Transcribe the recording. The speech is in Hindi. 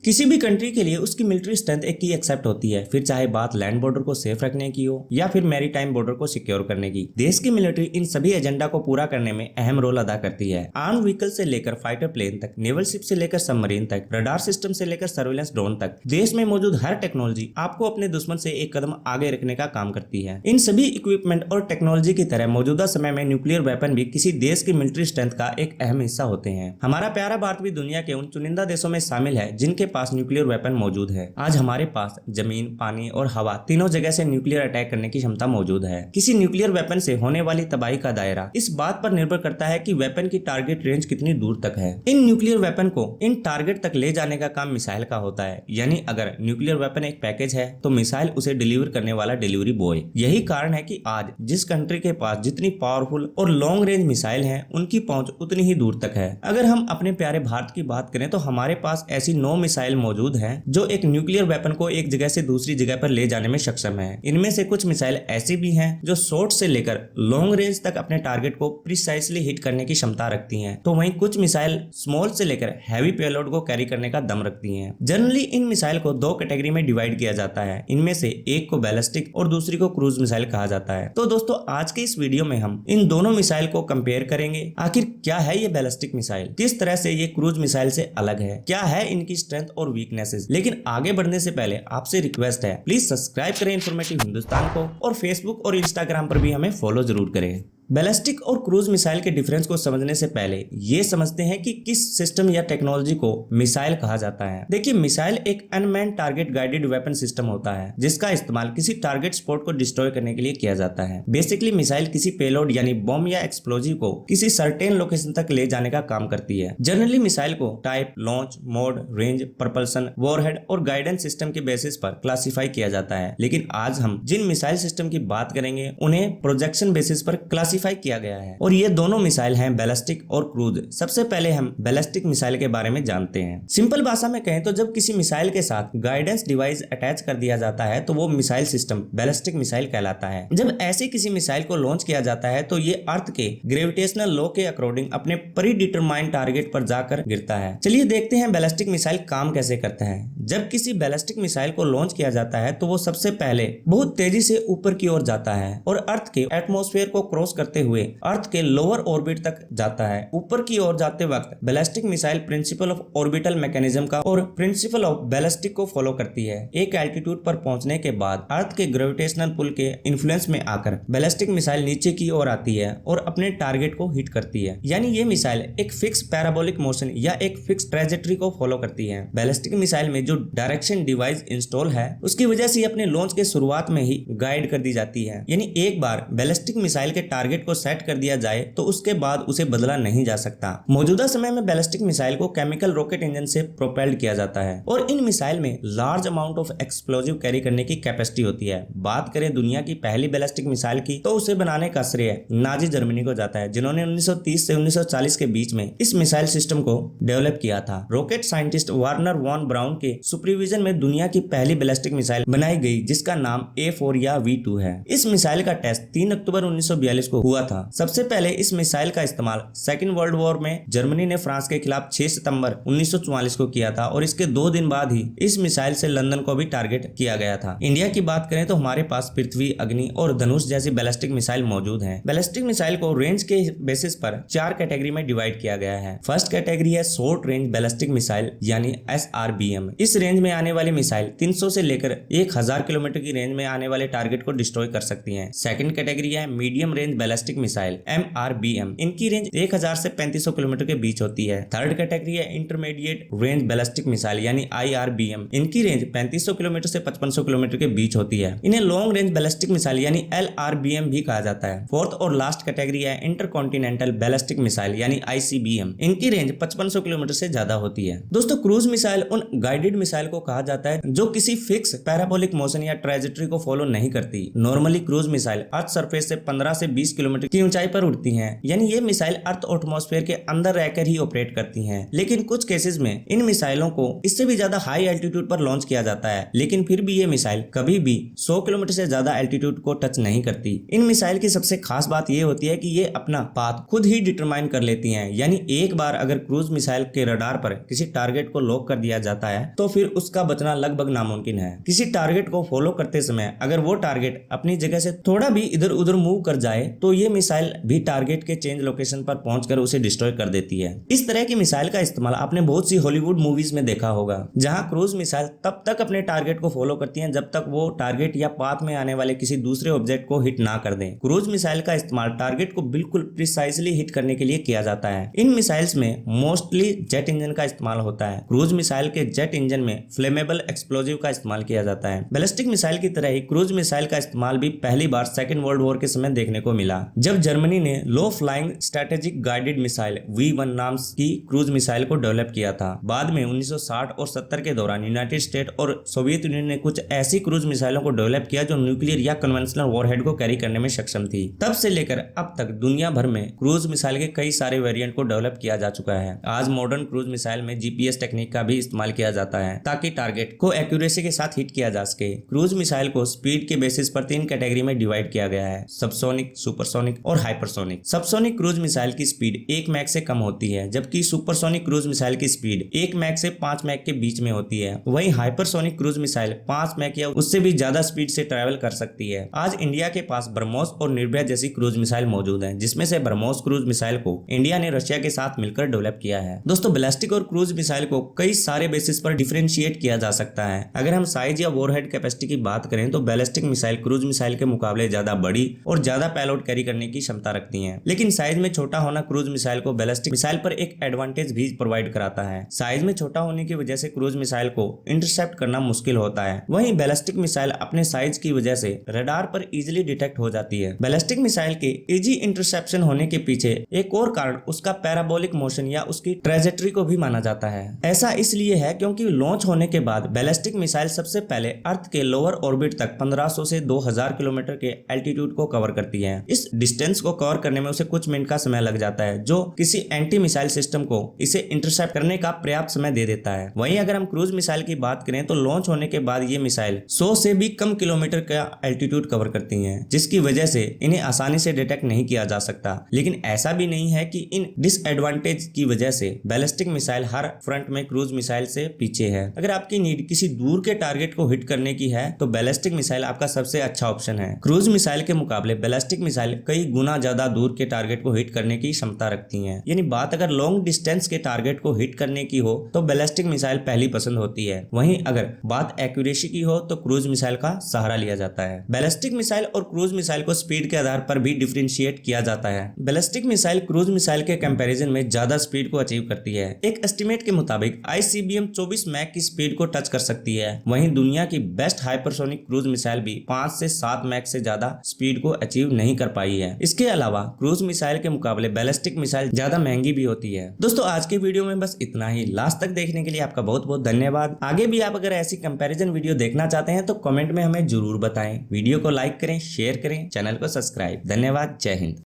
किसी भी कंट्री के लिए उसकी मिलिट्री स्ट्रेंथ एक की एक्सेप्ट होती है, फिर चाहे बात लैंड बॉर्डर को सेफ रखने की हो या फिर मैरीटाइम बॉर्डर को सिक्योर करने की। देश की मिलिट्री इन सभी एजेंडा को पूरा करने में अहम रोल अदा करती है। आर्म व्हीकल से लेकर फाइटर प्लेन तक, नेवल शिप से लेकर सबमरीन तक, रडार सिस्टम से लेकर सर्वेलेंस ड्रोन तक, देश में मौजूद हर टेक्नोलॉजी आपको अपने दुश्मन से एक कदम आगे रखने का काम करती है। इन सभी इक्विपमेंट और टेक्नोलॉजी की तरह मौजूदा समय में न्यूक्लियर वेपन भी किसी देश की मिलिट्री स्ट्रेंथ का एक अहम हिस्सा होते हैं। हमारा प्यारा भारत भी दुनिया के उन चुनिंदा देशों में शामिल है जिनके पास न्यूक्लियर वेपन मौजूद है। आज हमारे पास जमीन, पानी और हवा तीनों जगह से न्यूक्लियर अटैक करने की क्षमता मौजूद है। किसी न्यूक्लियर वेपन से होने वाली तबाही का दायरा इस बात पर निर्भर करता है कि वेपन की टारगेट रेंज कितनी दूर तक है। इन न्यूक्लियर वेपन को इन टारगेट तक ले जाने का काम मिसाइल का होता है। यानी अगर न्यूक्लियर वेपन एक पैकेज है तो मिसाइल उसे डिलीवर करने वाला डिलीवरी बॉय। यही कारण है कि आज जिस कंट्री के पास जितनी पावरफुल और लॉन्ग रेंज मिसाइल है उनकी पहुंच उतनी ही दूर तक है। अगर हम अपने प्यारे भारत की बात करें तो हमारे पास ऐसी 9 मिसाइल मौजूद है जो एक न्यूक्लियर वेपन को एक जगह से दूसरी जगह पर ले जाने में सक्षम है। इनमें से कुछ मिसाइल ऐसी भी हैं जो शॉर्ट से लेकर लॉन्ग रेंज तक अपने टारगेट को प्रिसाइसली हिट करने की क्षमता रखती हैं, तो वहीं कुछ मिसाइल स्मॉल से लेकर हैवी पेलोड को कैरी करने का दम रखती हैं। जनरली इन मिसाइल को 2 कैटेगरी में डिवाइड किया जाता है। इनमें से एक को बैलिस्टिक और दूसरी को क्रूज मिसाइल कहा जाता है। तो दोस्तों आज के इस वीडियो में हम इन दोनों मिसाइल को कंपेयर करेंगे। आखिर क्या है ये बैलिस्टिक मिसाइल, किस तरह से ये क्रूज मिसाइल से अलग है, क्या है इनकी स्ट्रेंथ और वीकनेसेस। लेकिन आगे बढ़ने से पहले आपसे रिक्वेस्ट है, प्लीज सब्सक्राइब करें इन्फॉर्मेटिव हिंदुस्तान को और फेसबुक और इंस्टाग्राम पर भी हमें फॉलो जरूर करें। बैलिस्टिक और क्रूज मिसाइल के डिफरेंस को समझने से पहले ये समझते हैं कि किस सिस्टम या टेक्नोलॉजी को मिसाइल कहा जाता है। देखिए, मिसाइल एक unmanned target guided weapon system होता है जिसका इस्तेमाल किसी टारगेट स्पॉट को डिस्ट्रॉय करने के लिए किया जाता है। बेसिकली मिसाइल किसी पेलोड यानी बॉम्ब या एक्सप्लोजिव को किसी सर्टेन लोकेशन तक ले जाने का काम करती है। जनरली मिसाइल को type, launch mode, range, propulsion, warhead और गाइडेंस सिस्टम के बेसिस पर क्लासिफाई किया जाता है। लेकिन आज हम जिन मिसाइल सिस्टम की बात करेंगे उन्हें प्रोजेक्शन बेसिस पर क्लासिफाई किया गया है और ये दोनों मिसाइल हैं बैलिस्टिक और क्रूज। सबसे पहले हम बैलिस्टिक मिसाइल के बारे में जानते हैं। सिंपल भाषा में कहें तो जब किसी मिसाइल के साथ गाइडेंस डिवाइस अटैच कर दिया जाता है तो वो मिसाइल सिस्टम बैलिस्टिक मिसाइल कहलाता है। जब ऐसी किसी मिसाइल को लॉन्च किया जाता है तो ये अर्थ के ग्रेविटेशनल लॉ के अकॉर्डिंग अपने प्री डिटरमाइंड टारगेट पर जाकर गिरता है। चलिए देखते हैं बैलिस्टिक मिसाइल काम कैसे करता है। जब किसी बैलिस्टिक मिसाइल को लॉन्च किया जाता है तो वो सबसे पहले बहुत तेजी से ऊपर की ओर जाता है और अर्थ के एटमॉस्फेयर को क्रॉस करते हुए अर्थ के लोअर ऑर्बिट तक जाता है। ऊपर की ओर जाते वक्त ballistic missile principle of orbital mechanism का और प्रिंसिपल ऑफ बैलिस्टिक को फॉलो करती है। एक एल्टीट्यूड पर पहुंचने के बाद अर्थ के ग्रेविटेशनल पुल के इन्फ्लुएंस में आकर बैलिस्टिक मिसाइल नीचे की ओर आती है और अपने टारगेट को हिट करती है। यानी ये मिसाइल एक फिक्स पैराबोलिक मोशन या एक फिक्स ट्रेजेक्टरी को फॉलो करती है। बैलिस्टिक मिसाइल में जो डायरेक्शन डिवाइस इंस्टॉल है उसकी वजह से अपने लॉन्च के शुरुआत में ही गाइड कर दी जाती है। यानी एक बार बैलिस्टिक मिसाइल के टारगेट को सेट कर दिया जाए तो उसके बाद उसे बदला नहीं जा सकता। मौजूदा समय में बैलिस्टिक मिसाइल को केमिकल रॉकेट इंजन से प्रोपेल्ड किया जाता है और इन मिसाइल में large amount of explosive carry करने की कैपेसिटी होती है। बात करें दुनिया की पहली बैलिस्टिक मिसाइल की तो उसे बनाने का श्रेय नाजी जर्मनी को जाता है जिन्होंने 1930 से 1940 के बीच में इस मिसाइल सिस्टम को डेवलप किया था। Rocket scientist Wernher von Braun के सुपरविजन में दुनिया की पहली बैलिस्टिक मिसाइल बनाई गई जिसका नाम A4 या V2 है। इस मिसाइल का टेस्ट 3 अक्टूबर 1942 को हुआ था। सबसे पहले इस मिसाइल का इस्तेमाल सेकेंड वर्ल्ड वॉर में जर्मनी ने फ्रांस के खिलाफ 6 सितंबर 1944 को किया था और इसके 2 दिन बाद ही इस मिसाइल से लंदन को भी टारगेट किया गया था। इंडिया की बात करें तो हमारे पास पृथ्वी, अग्नि और धनुष जैसी बैलिस्टिक मिसाइल मौजूद हैं। बैलिस्टिक मिसाइल को रेंज के बेसिस पर 4 कैटेगरी में डिवाइड किया गया है। फर्स्ट कैटेगरी है शॉर्ट रेंज बैलिस्टिक मिसाइल यानी SRBM। इस रेंज में आने वाली मिसाइल 300 से लेकर 1000 किलोमीटर की रेंज में आने वाले टारगेट को डिस्ट्रॉय कर सकती है। सेकंड कैटेगरी है medium range ballistic missile MRBM। इनकी रेंज 1000 से 3500 किलोमीटर के बीच होती है। थर्ड कैटेगरी है इंटरमीडिएट रेंज बैलिस्टिक मिसाइल यानी IRBM। इनकी रेंज 3500 किलोमीटर से 5500 किलोमीटर के बीच होती है। इन्हें लॉन्ग रेंज बैलिस्टिक मिसाइल यानी LRBM भी कहा जाता है। फोर्थ और लास्ट कैटेगरी है इंटरकॉन्टिनेंटल बैलिस्टिक मिसाइल यानी ICBM। इनकी रेंज 5500 किलोमीटर से ज्यादा होती है। दोस्तों, क्रूज मिसाइल उन गाइडेड मिसाइल को कहा जाता है जो किसी फिक्स पैराबोलिक मोशन या ट्रेजेक्टरी को फॉलो नहीं करती। Normally cruise missile earth surface से 15 से 20 किलोमीटर की ऊंचाई पर उड़ती हैं। यानी ये मिसाइल अर्थ एटमॉस्फेयर के अंदर रहकर ही ऑपरेट करती हैं। लेकिन कुछ केसेस में इन मिसाइलों को इससे भी ज्यादा हाई एल्टीट्यूड पर लॉन्च किया जाता है, लेकिन फिर भी ये मिसाइल कभी भी 100 किलोमीटर से ज्यादा एल्टीट्यूड को टच नहीं करती। इन मिसाइल की सबसे खास बात ये होती है कि ये अपना पाथ खुद ही डिटरमाइन कर लेती हैं। यानी एक बार अगर क्रूज मिसाइल के रडार पर किसी टारगेट को लॉक कर दिया जाता है तो फिर उसका बचना लगभग नामुमकिन है। किसी टारगेट को फॉलो करते समय अगर वो टारगेट अपनी जगह से थोड़ा भी इधर उधर मूव कर जाए तो ये मिसाइल भी टारगेट के चेंज लोकेशन पर पहुंचकर उसे डिस्ट्रॉय कर देती है। इस तरह की मिसाइल का इस्तेमाल आपने बहुत सी हॉलीवुड मूवीज में देखा होगा, जहां क्रूज मिसाइल तब तक अपने टारगेट को फॉलो करती हैं जब तक वो टारगेट या पाथ में आने वाले किसी दूसरे ऑब्जेक्ट को हिट ना कर दें। क्रूज मिसाइल का इस्तेमाल टारगेट को बिल्कुल प्रिसाइजली हिट करने के लिए किया जाता है। इन मिसाइल्स में मोस्टली जेट इंजन का इस्तेमाल होता है। क्रूज मिसाइल के जेट इंजन में फ्लेमेबल एक्सप्लोजिव का इस्तेमाल किया जाता है। बैलिस्टिक मिसाइल की तरह ही क्रूज मिसाइल का इस्तेमाल भी पहली बार सेकेंड वर्ल्ड वॉर के समय देखने को मिला, जब जर्मनी ने low flying strategic guided missile V1 नाम की क्रूज मिसाइल को डेवलप किया था। बाद में 1960 और 70 के दौरान यूनाइटेड स्टेट और सोवियत यूनियन ने कुछ ऐसी क्रूज मिसाइलों को डेवलप किया जो न्यूक्लियर या कन्वेंशनल वॉरहेड को कैरी करने में सक्षम थी। तब से लेकर अब तक दुनिया भर में क्रूज मिसाइल के कई सारे वेरिएंट को डेवलप किया जा चुका है। आज मॉडर्न क्रूज मिसाइल में GPS टेक्निक का भी इस्तेमाल किया जाता है ताकि टारगेट को एक्यूरेसी के साथ हिट किया जा सके। क्रूज मिसाइल को स्पीड के बेसिस पर 3 कैटेगरी में डिवाइड किया गया है, सबसोनिक, सुपरसोनिक और हाइपरसोनिक। सबसोनिक क्रूज मिसाइल की स्पीड 1 मैक से कम होती है, जबकि सुपरसोनिक क्रूज मिसाइल की स्पीड 1 मैक से 5 मैक के बीच में होती है। वहीं हाइपरसोनिक क्रूज मिसाइल 5 मैक या उससे भी ज्यादा स्पीड से ट्रैवल कर सकती है। आज इंडिया के पास ब्रह्मोस और निर्भया जैसी क्रूज मिसाइल मौजूद हैं, जिसमें से ब्रह्मोस क्रूज मिसाइल को इंडिया ने रशिया के साथ मिलकर डेवलप किया है। दोस्तों, बैलिस्टिक और क्रूज मिसाइल को कई सारे बेसिस पर डिफरेंशिएट किया जा सकता है। अगर हम साइज या वॉरहेड कैपेसिटी की बात करें तो बैलिस्टिक मिसाइल क्रूज मिसाइल के मुकाबले ज्यादा बड़ी और ज्यादा पेलोड कैरी करने की क्षमता रखती हैं। लेकिन साइज में छोटा होना क्रूज मिसाइल को बैलिस्टिक मिसाइल पर एक एडवांटेज भी प्रोवाइड कराता है। साइज में छोटा होने की वजह से क्रूज मिसाइल को इंटरसेप्ट करना मुश्किल होता है। वहीं बैलिस्टिक मिसाइल अपने साइज की वजह से रडार पर इजीली डिटेक्ट हो जाती है। बैलिस्टिक मिसाइल के इजी इंटरसेप्शन होने के पीछे एक और कारण उसका पैराबोलिक मोशन या उसकी ट्रेजेक्टरी को भी माना जाता है। ऐसा इसलिए है क्योंकि लॉन्च होने के बाद बैलिस्टिक मिसाइल सबसे पहले अर्थ के लोअर ऑर्बिट तक 1500 से 2000 किलोमीटर के एल्टीट्यूड को कवर करती है। इस डिस्टेंस को कवर करने में उसे कुछ मिनट का समय लग जाता है, जो किसी एंटी मिसाइल सिस्टम को इसे इंटरसेप्ट करने का पर्याप्त समय दे देता है। वहीं अगर हम क्रूज मिसाइल की बात करें तो लॉन्च होने के बाद ये मिसाइल 100 से भी कम किलोमीटर का एल्टीट्यूड कवर करती हैं, जिसकी वजह से इन्हें आसानी से डिटेक्ट नहीं किया जा सकता। लेकिन ऐसा भी नहीं है कि इन डिसएडवांटेज की वजह से बैलिस्टिक मिसाइल हर फ्रंट में क्रूज मिसाइल से पीछे है। अगर आपकी नीड किसी दूर के टारगेट को हिट करने की है तो बैलिस्टिक मिसाइल आपका सबसे अच्छा ऑप्शन है। क्रूज मिसाइल के मुकाबले बैलिस्टिक मिसाइल कई गुना ज्यादा दूर के टारगेट को हिट करने की क्षमता रखती हैं। यानी बात अगर लॉन्ग डिस्टेंस के टारगेट को हिट करने की हो तो बैलिस्टिक मिसाइल पहली पसंद होती है। वहीं अगर बात एक्यूरेसी की हो तो क्रूज मिसाइल का सहारा लिया जाता है। बैलिस्टिक मिसाइल और क्रूज मिसाइल को स्पीड के आधार पर भी डिफरेंशिएट किया जाता है। बैलिस्टिक मिसाइल क्रूज मिसाइल के कंपैरिजन में ज्यादा स्पीड को अचीव करती है। एक एस्टिमेट के मुताबिक ICBM 24 मैक की स्पीड को टच कर सकती है। वहीं दुनिया की बेस्ट हाइपरसोनिक क्रूज मिसाइल भी 5 से 7 मैक से ज्यादा स्पीड को अचीव नहीं कर पाई है। इसके अलावा क्रूज मिसाइल के मुकाबले बैलिस्टिक मिसाइल ज्यादा महंगी भी होती है। दोस्तों, आज के वीडियो में बस इतना ही। लास्ट तक देखने के लिए आपका बहुत बहुत धन्यवाद। आगे भी आप अगर ऐसी कंपैरिजन वीडियो देखना चाहते हैं तो कमेंट में हमें जरूर बताएं। वीडियो को लाइक करें, शेयर करें, चैनल को सब्सक्राइब। धन्यवाद। जय हिंद।